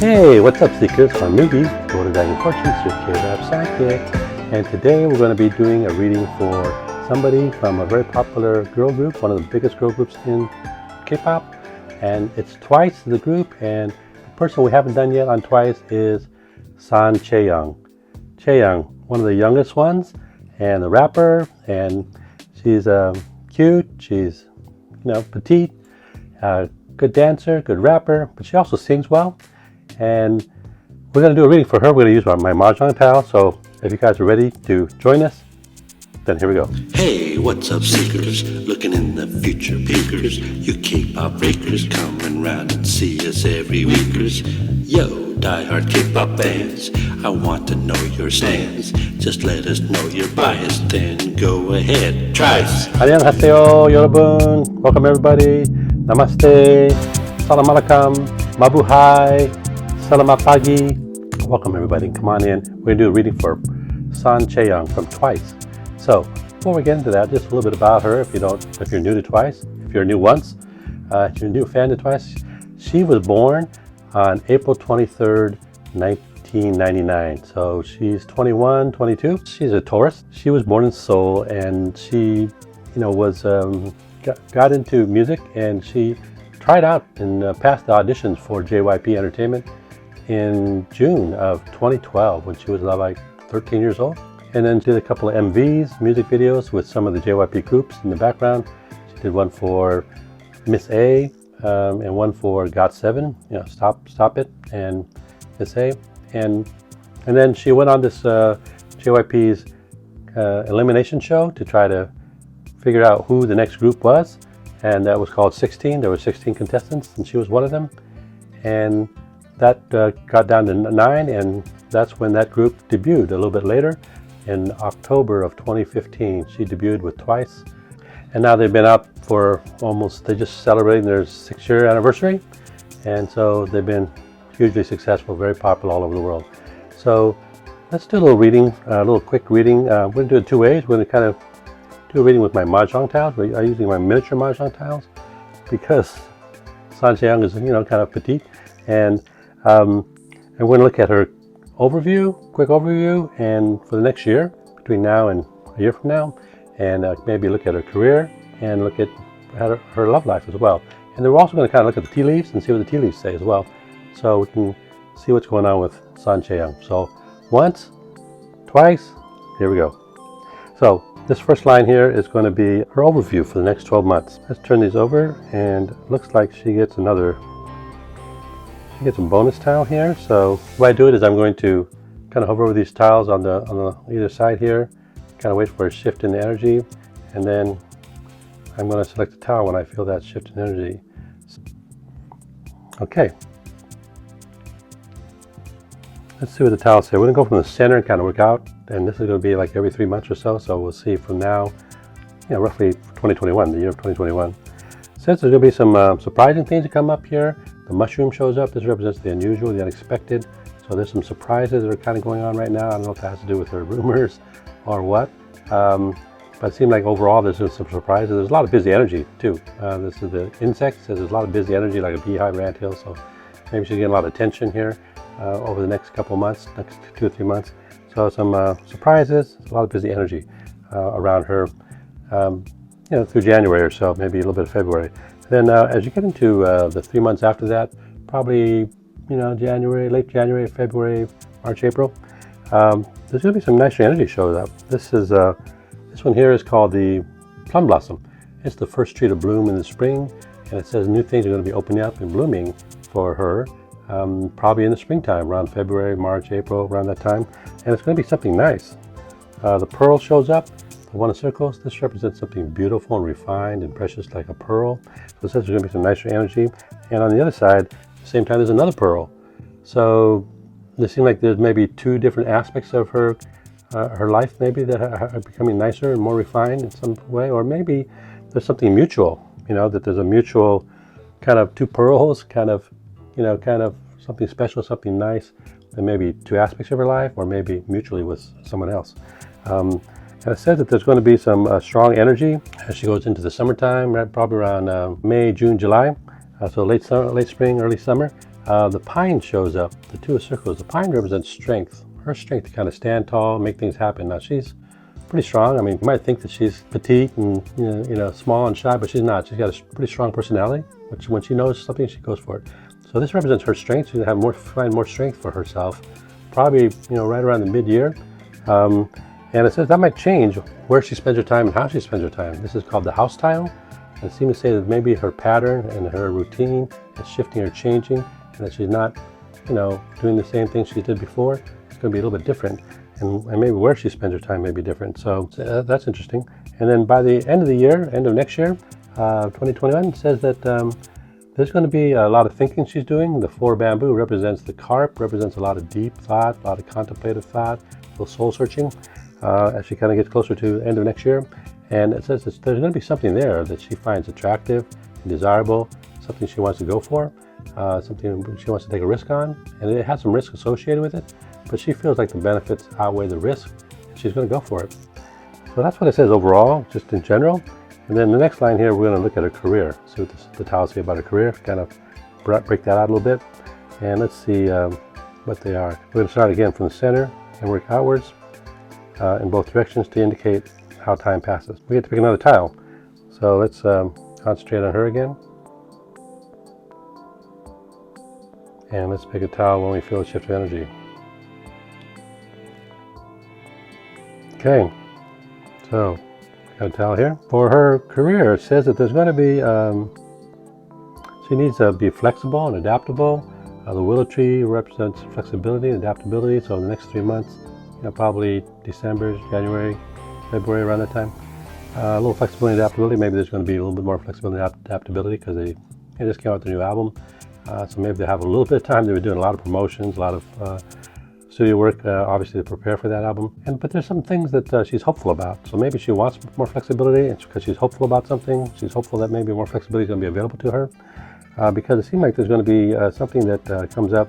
Hey, what's up, Seekers? I'm Wanugee, GoldenDragonFortunes, your K-Rap sidekick. And today we're going to be doing a reading for somebody from a very popular girl group, one of the biggest girl groups in K-pop. And it's Twice, the group, and the person we haven't done yet on Twice is Chaeyoung. Chaeyoung, one of the youngest ones, and the rapper, and she's cute, she's, petite, good dancer, good rapper, but she also sings well. And we're going to do a reading for her. We're going to use my Mahjong towel. So if you guys are ready to join us, then here we go. Hey, what's up, seekers? Looking in the future, peekers. You K-pop breakers, coming round and see us every weekers. Yo, diehard K-pop fans, I want to know your stance. Just let us know your bias, then go ahead, try us. 안녕하세요, 여러분. Welcome everybody. Namaste. Salam alaikum. Mabuhay. Selamat pagi. Welcome everybody. Come on in. We're going to do a reading for Chaeyoung from Twice. So before we get into that, just a little bit about her. If you're new to Twice, if you're new once, if you're a new fan of Twice, she was born on April 23rd, 1999. So she's 21, 22. She's a Taurus. She was born in Seoul, and she, was got into music, and she tried out and passed the auditions for JYP Entertainment in June of 2012 when she was like 13 years old. And then did a couple of MVs, music videos with some of the JYP groups in the background. She did one for Miss A and one for GOT7, Stop It, and Miss A. And then she went on this JYP's elimination show to try to figure out who the next group was. And that was called 16. There were 16 contestants, and she was one of them. And that got down to 9, and that's when that group debuted a little bit later. In October of 2015, she debuted with Twice. And now they've been out for they just celebrating their 6-year anniversary. And so they've been hugely successful, very popular all over the world. So let's do a little reading, a little quick reading. We're going to do it 2 ways. We're going to kind of do a reading with my Mahjong tiles. I'm using my miniature Mahjong tiles because Chaeyoung is, kind of petite. And we're going to look at her quick overview, and for the next year, between now and a year from now, and maybe look at her career and look at her love life as well. And then we're also going to kind of look at the tea leaves and see what the tea leaves say as well, so we can see what's going on with Chaeyoung. So once, twice, here we go. So this first line here is going to be her overview for the next 12 months. Let's turn these over, and it looks like she gets some bonus tile here. So the way I do it is I'm going to kind of hover over these tiles on the either side here, kind of wait for a shift in the energy, and then I'm going to select the tile when I feel that shift in energy. Okay. Let's see what the tiles say. We're going to go from the center and kind of work out, and this is going to be like every 3 months or so. So we'll see from now, roughly 2021, the year of 2021. Says there's going to be some surprising things that come up here. The mushroom shows up. This represents the unusual, the unexpected. So there's some surprises that are kind of going on right now. I don't know if that has to do with her rumors or what. But it seems like overall there's some surprises. There's a lot of busy energy too. This is the insect. Says there's a lot of busy energy, like a beehive or anthill. So maybe she's getting a lot of attention here over the next couple of months, next 2 or 3 months. So some surprises, a lot of busy energy around her, through January or so, maybe a little bit of February. Then as you get into the 3 months after that, probably, January, late January, February, March, April, there's going to be some nicer energy shows up. This one here is called the Plum Blossom. It's the first tree to bloom in the spring, and it says new things are going to be opening up and blooming for her, probably in the springtime, around February, March, April, around that time. And it's going to be something nice. The pearl shows up. The one of circles, this represents something beautiful and refined and precious like a pearl. So it says there's going to be some nicer energy. And on the other side, at the same time, there's another pearl. So it seems like there's maybe 2 different aspects of her life maybe that are becoming nicer and more refined in some way. Or maybe there's something mutual, that there's a mutual kind of 2 pearls, kind of something special, something nice, and maybe 2 aspects of her life, or maybe mutually with someone else. And it says that there's going to be some strong energy as she goes into the summertime, right, probably around May, June, July. So late spring, early summer. The pine shows up, the Two of Circles. The pine represents strength, her strength to kind of stand tall, make things happen. Now she's pretty strong. I mean, you might think that she's petite and small and shy, but she's not. She's got a pretty strong personality, which when she knows something, she goes for it. So this represents her strength. She's gonna find more strength for herself, probably right around the mid-year. And it says that might change where she spends her time and how she spends her time. This is called the house tile. And it seems to say that maybe her pattern and her routine is shifting or changing, and that she's not, doing the same thing she did before. It's going to be a little bit different, and maybe where she spends her time may be different. So that's interesting. And then by the end of the year, end of next year, 2021, it says that there's going to be a lot of thinking she's doing. The 4 bamboo represents the carp, represents a lot of deep thought, a lot of contemplative thought, a little soul searching as she kind of gets closer to the end of next year. And it says that there's going to be something there that she finds attractive and desirable, something she wants to go for, something she wants to take a risk on. And it has some risk associated with it, but she feels like the benefits outweigh the risk, and she's going to go for it. So that's what it says overall, just in general. And then the next line here, we're going to look at her career, see what the tiles say about her career, kind of break that out a little bit. And let's see what they are. We're going to start again from the center and work outwards in both directions to indicate how time passes. We get to pick another tile. So let's concentrate on her again. And let's pick a tile when we feel a shift of energy. Okay, so got a towel here. For her career, it says that there's going to be, she needs to be flexible and adaptable. The willow tree represents flexibility and adaptability. So in the next 3 months, probably December, January, February, around that time. A little flexibility and adaptability. Maybe there's going to be a little bit more flexibility and adaptability because they just came out with a new album. So maybe they have a little bit of time. They were doing a lot of promotions, a lot of studio work, obviously, to prepare for that album. But there's some things that she's hopeful about. So maybe she wants more flexibility, and because she's hopeful about something, she's hopeful that maybe more flexibility is going to be available to her. Because it seems like there's going to be something that comes up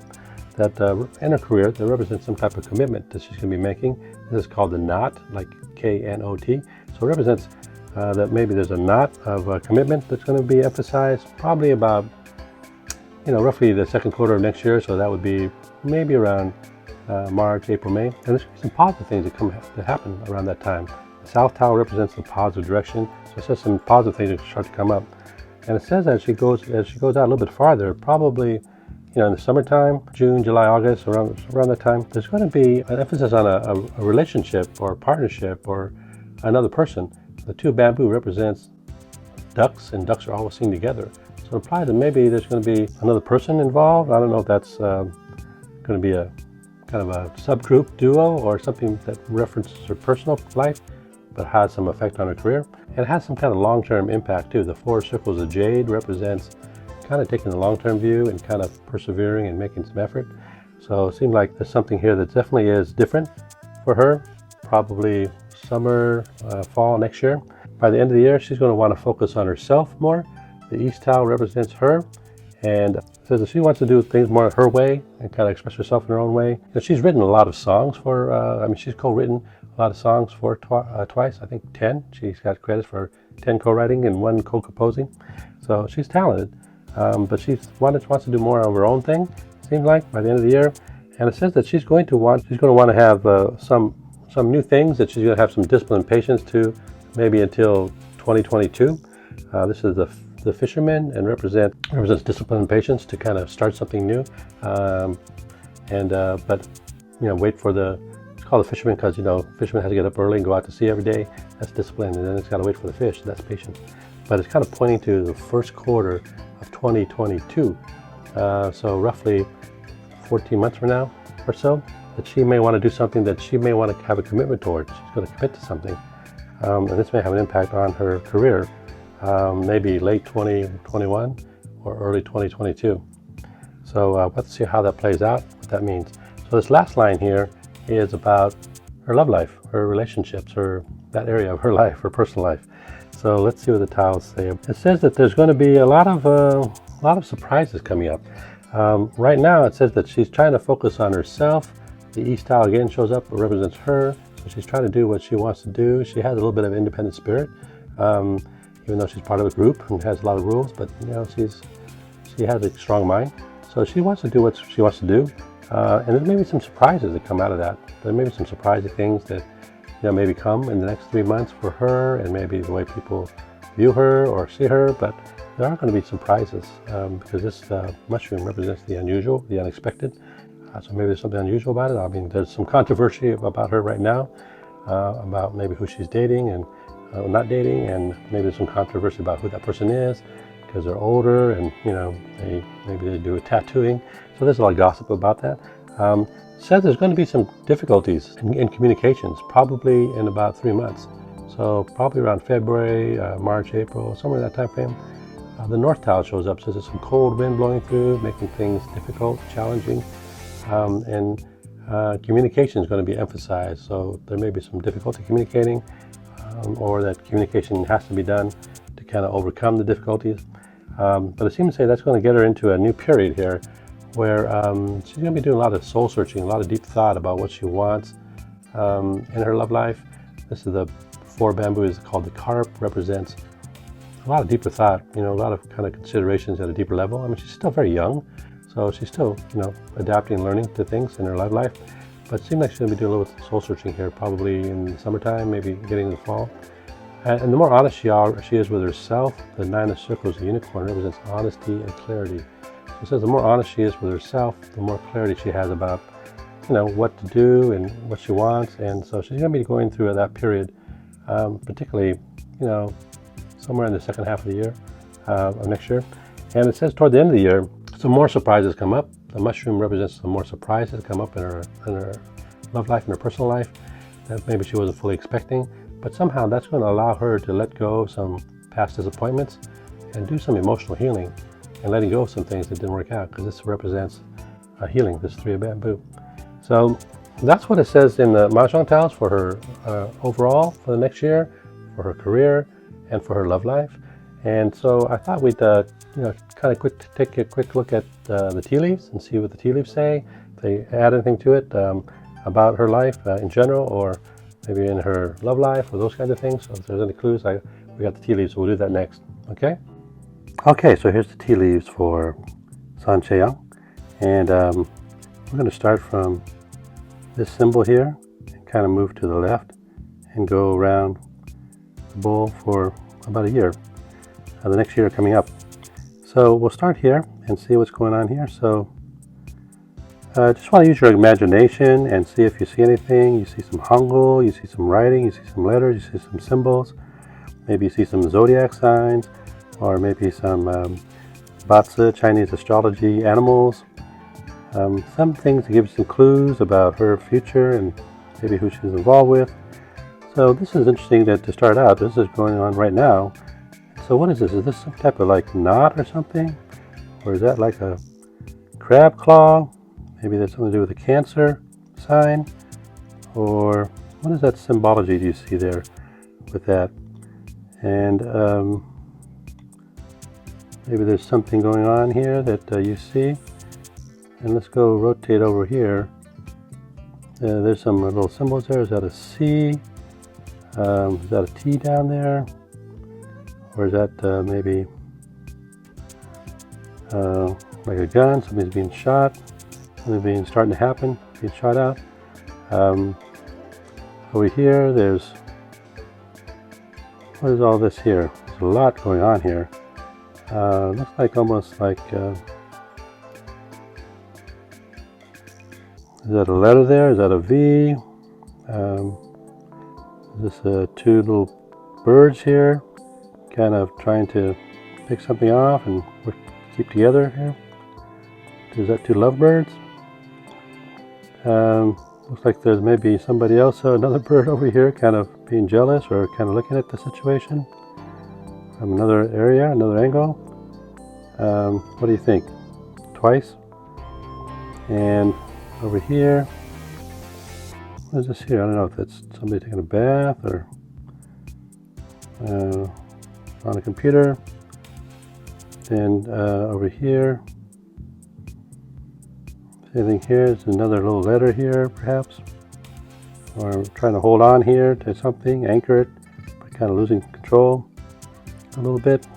that in her career that represents some type of commitment that she's going to be making. This is called the knot, like K-N-O-T. So it represents that maybe there's a knot of commitment that's going to be emphasized probably about, roughly the second quarter of next year. So that would be maybe around March, April, May. And there's some positive things that happen around that time. The South Tower represents the positive direction. So it says some positive things that start to come up. And it says as she goes out a little bit farther, probably in the summertime, June, July, August, around that time, there's going to be an emphasis on a relationship or a partnership or another person. The 2 bamboo represents ducks, and ducks are always seen together. So it implies that maybe there's going to be another person involved. I don't know if that's going to be a kind of a subgroup duo or something that references her personal life, but has some effect on her career. And it has some kind of long-term impact too. The 4 circles of jade represents kind of taking the long-term view and kind of persevering and making some effort. So it seems like there's something here that definitely is different for her, probably summer, fall next year. By the end of the year, she's going to want to focus on herself more. The East Tower represents her, and says that she wants to do things more her way and kind of express herself in her own way. And she's written a lot of songs for, she's co-written a lot of songs for Twice, I think 10. She's got credits for 10 co-writing and 1 co-composing. So she's talented. But she wants to do more of her own thing, it seems like, by the end of the year. And it says that she's going to want to have some new things, that she's going to have some discipline and patience to maybe until 2022. This is the fisherman and represents discipline and patience to kind of start something new. But wait for it's called the fisherman because, fisherman has to get up early and go out to sea every day. That's discipline. And then it's got to wait for the fish. That's patience. But it's kind of pointing to the first quarter of 2022. So roughly 14 months from now or so, that she may want to do something that she may want to have a commitment towards. She's going to commit to something. And this may have an impact on her career, maybe late 2021 or early 2022. So let's see how that plays out, what that means. So this last line here is about her love life, her relationships, that area of her life, her personal life. So let's see what the tiles say. It says that there's going to be a lot of surprises coming up. Right now it says that she's trying to focus on herself. The East tile again shows up, it represents her. So she's trying to do what she wants to do. She has a little bit of independent spirit, even though she's part of a group and has a lot of rules. But she has a strong mind. So she wants to do what she wants to do, and there may be some surprises that come out of that. There may be some surprising things that maybe come in the next 3 months for her, and maybe the way people view her or see her. But there are going to be surprises because this mushroom represents the unusual, the unexpected. So maybe there's something unusual about it. I mean, there's some controversy about her right now, about maybe who she's dating and not dating, and maybe there's some controversy about who that person is because they're older, and maybe they do a tattooing. So there's a lot of gossip about that. Says there's going to be some difficulties in communications, probably in about 3 months. So probably around February, March, April, somewhere in that time frame. The North Tower shows up, says there's some cold wind blowing through, making things difficult, challenging, and communication is going to be emphasized. So there may be some difficulty communicating, or that communication has to be done to kind of overcome the difficulties. But it seems to say that's going to get her into a new period here, where she's going to be doing a lot of soul searching, a lot of deep thought about what she wants in her love life. This is the 4 bamboo is called the carp, represents a lot of deeper thought, a lot of kind of considerations at a deeper level. I mean, she's still very young, so she's still, adapting and learning to things in her love life. But it seems like she's going to be doing a little soul searching here, probably in the summertime, maybe getting in the fall. And the more honest she is with herself, the 9 of circles, the unicorn, represents honesty and clarity. So it says the more honest she is with herself, the more clarity she has about, what to do and what she wants. And so she's going to be going through that period, particularly, somewhere in the second half of the year, of next year. And it says toward the end of the year, some more surprises come up. The mushroom represents some more surprises come up in her love life, in her personal life, that maybe she wasn't fully expecting. But somehow that's going to allow her to let go of some past disappointments and do some emotional healing and letting go of some things that didn't work out, because this represents a healing, this 3 of bamboo. So that's what it says in the Mahjong tiles for her overall for the next year, for her career, and for her love life. And so I thought we'd take a quick look at the tea leaves and see what the tea leaves say, if they add anything to it about her life in general, or maybe in her love life, or those kinds of things. So if there's any clues, we got the tea leaves, so we'll do that next. Okay, so here's the tea leaves for San Chaeyoung. And we're going to start from this symbol here and kind of move to the left and go around the bowl for about a year, the next year coming up. So we'll start here and see what's going on here. So just want to use your imagination and see if you see anything. You see some Hangul, you see some writing, you see some letters, you see some symbols. Maybe you see some zodiac signs, or maybe some Batzi, Chinese astrology, animals. Some things to give some clues about her future and maybe who she's involved with. So this is interesting that to start out, this is going on right now. So what is this? Is this some type of like knot or something? Or is that like a crab claw? Maybe that's something to do with a Cancer sign? Or what is that symbology do you see there with that? And maybe there's something going on here that you see. And let's go rotate over here. There's some little symbols there. Is that a C? Is that a T down there? Or is that maybe like a gun? Something's being shot. Something starting to happen, being shot out. Over here, what is all this here? There's a lot going on here. Looks like almost like, is that a letter there? Is that a V? Is this 2 little birds here, kind of trying to pick something off and keep together here? Is that 2 lovebirds? Looks like there's maybe somebody else, another bird over here, kind of being jealous or kind of looking at the situation from another area, another angle. What do you think? Twice. And over here, what is this here? I don't know if that's somebody taking a bath or on a computer. Then over here, anything here is another little letter here, perhaps, or trying to hold on here to something, anchor it, but kind of losing control a little bit.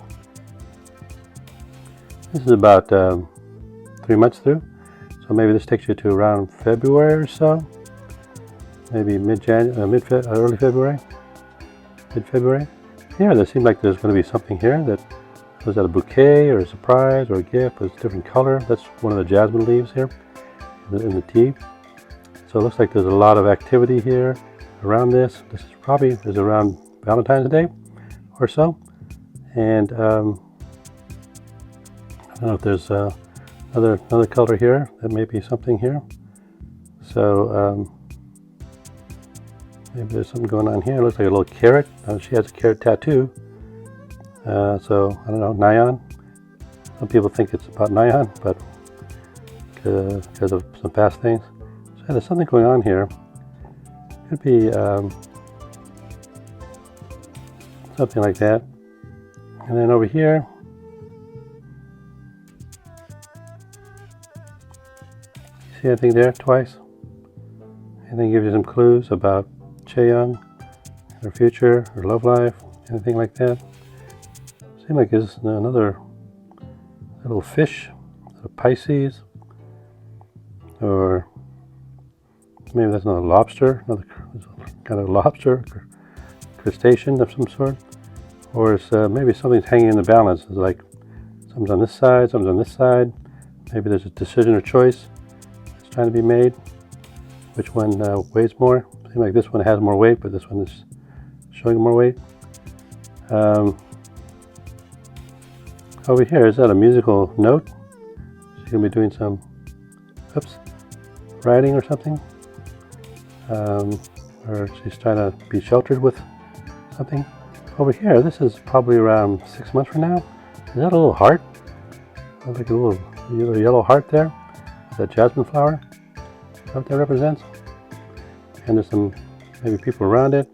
This is about 3 months through. So maybe this takes you to around February or so. Maybe early February, mid-February. Here, there seems like there's going to be something here that was that a bouquet or a surprise or a gift with a different color. That's one of the jasmine leaves here in the tea. So it looks like there's a lot of activity here around this. This is around Valentine's Day or so. And I don't know if there's another color here. That may be something here. So maybe there's something going on here. It looks like a little carrot. She has a carrot tattoo. So I don't know, Nyan. Some people think it's about Nyan, but because of some past things. So there's something going on here. Could be something like that. And then over here, you see anything there twice? Anything gives you some clues about Chaeyoung, her future, her love life, anything like that? Seems like there's another little fish, a Pisces, or maybe that's another lobster, another kind of lobster, crustacean of some sort, or it's maybe something's hanging in the balance. It's like something's on this side, something's on this side. Maybe there's a decision or choice that's trying to be made. Which one weighs more? Seems like this one has more weight, but this one is showing more weight. Over here, is that a musical note? She's going to be doing some, writing or something. Or she's trying to be sheltered with something. Over here, this is probably around 6 months from now. Is that a little heart? Looks like a little yellow heart there. Is that jasmine flower? Is that what that represents? And there's some, maybe people around it.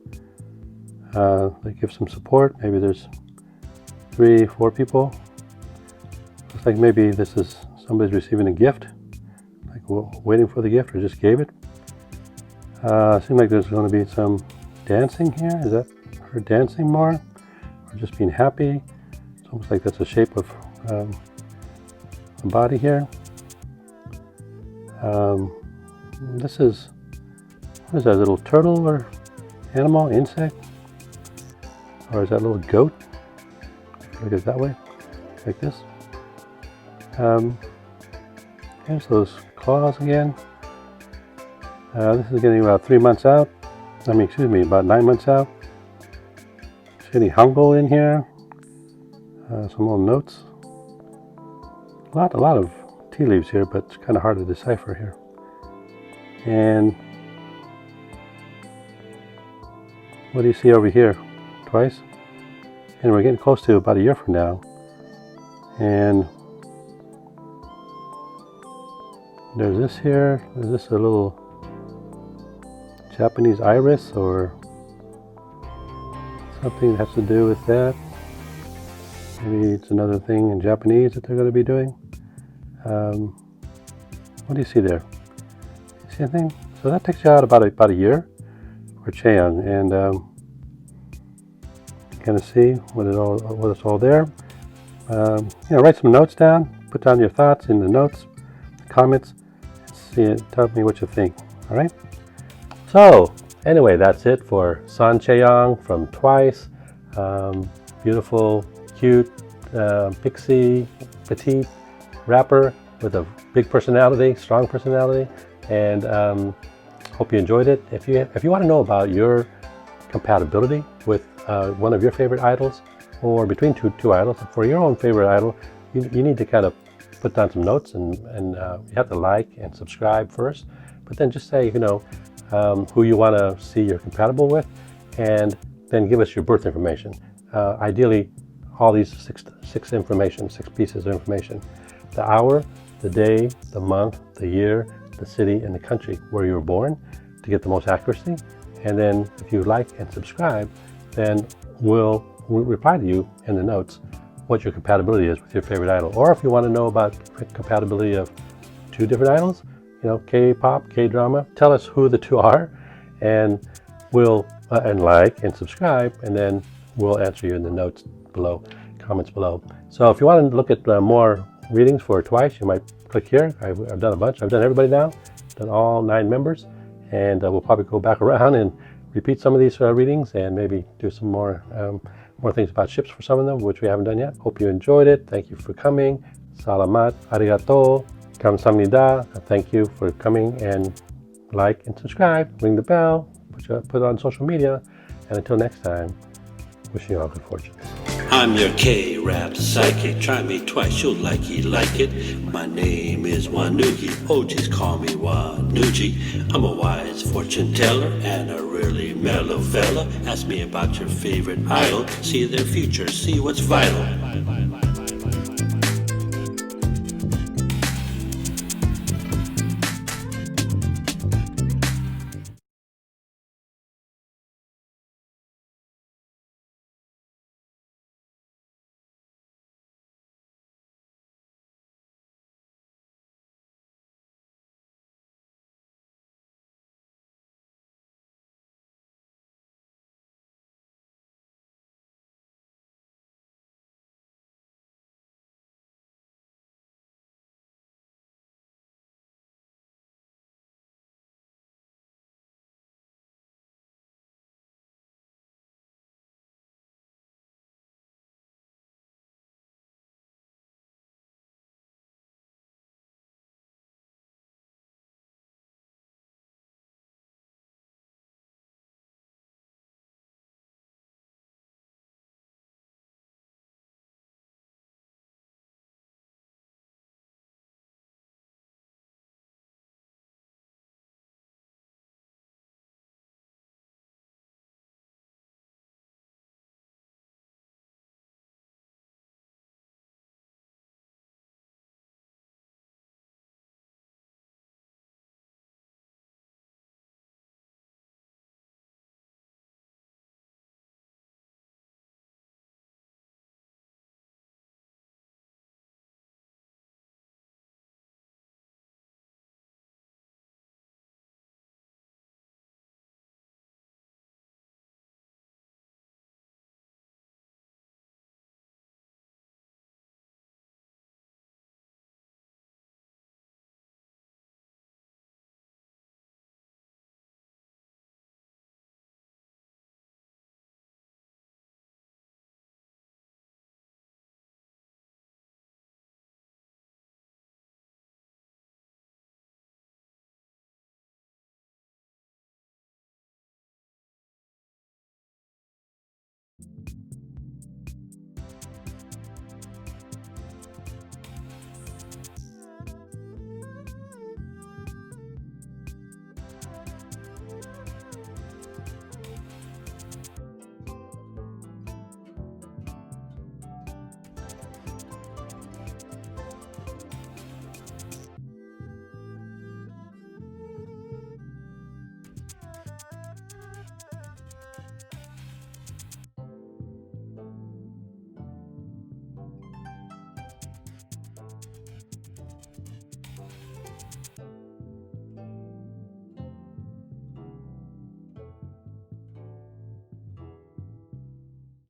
They give some support. Maybe there's 3, 4 people. Looks like maybe this is somebody's receiving a gift, like waiting for the gift or just gave it. Seems like there's going to be some dancing here. Is that her dancing more, or just being happy? It's almost like that's the shape of a body here. This is, what is that, a little turtle or animal, insect? Or is that a little goat? Look at it that way, like this. Here's those claws again. This is getting about 3 months out. About 9 months out. Getting Hangul in here. Some little notes. A lot of tea leaves here, but it's kind of hard to decipher here. And what do you see over here? Twice. And we're getting close to about a year from now. And there's this here. Is this a little Japanese iris or something that has to do with that? Maybe it's another thing in Japanese that they're going to be doing. What do you see there? You see anything? So that takes you out about a year for Chaeyoung, and kind of see what's all there. Write some notes down. Put down your thoughts in the notes, comments. Tell me what you think. All right. So anyway, that's it for San Chaeyoung from Twice. Beautiful, cute, pixie, petite rapper with a big personality, strong personality, and hope you enjoyed it. If you want to know about your compatibility with one of your favorite idols, or between two idols, for your own favorite idol, you need to kind of put down some notes, and you have to like and subscribe first, but then just say who you want to see you're compatible with, and then give us your birth information. Ideally, all these six pieces of information: the hour, the day, the month, the year, the city, and the country where you were born, to get the most accuracy. And then if you like and subscribe, then we'll reply to you in the notes what your compatibility is with your favorite idol. Or if you want to know about compatibility of 2 different idols, K-pop, K-drama, tell us who the 2 are, and we'll and like and subscribe, and then we'll answer you in the notes below, comments below. So if you want to look at more readings for Twice, you might click here. I've done a bunch. I've done everybody now, done all 9 members, and we'll probably go back around and repeat some of these readings and maybe do some more things about ships for some of them, which we haven't done yet. Hope you enjoyed it. Thank you for coming. Salamat, arigato, kamsahamnida. Thank you for coming, and like and subscribe, ring the bell, put it on social media, and until next time, wishing you all good fortune. I'm your K-rap psychic. Try me twice, you'll like it. My name is Wanugee. OGs call me Wanugee. I'm a wise fortune teller and a really mellow fella. Ask me about your favorite idol. See their future, see what's vital.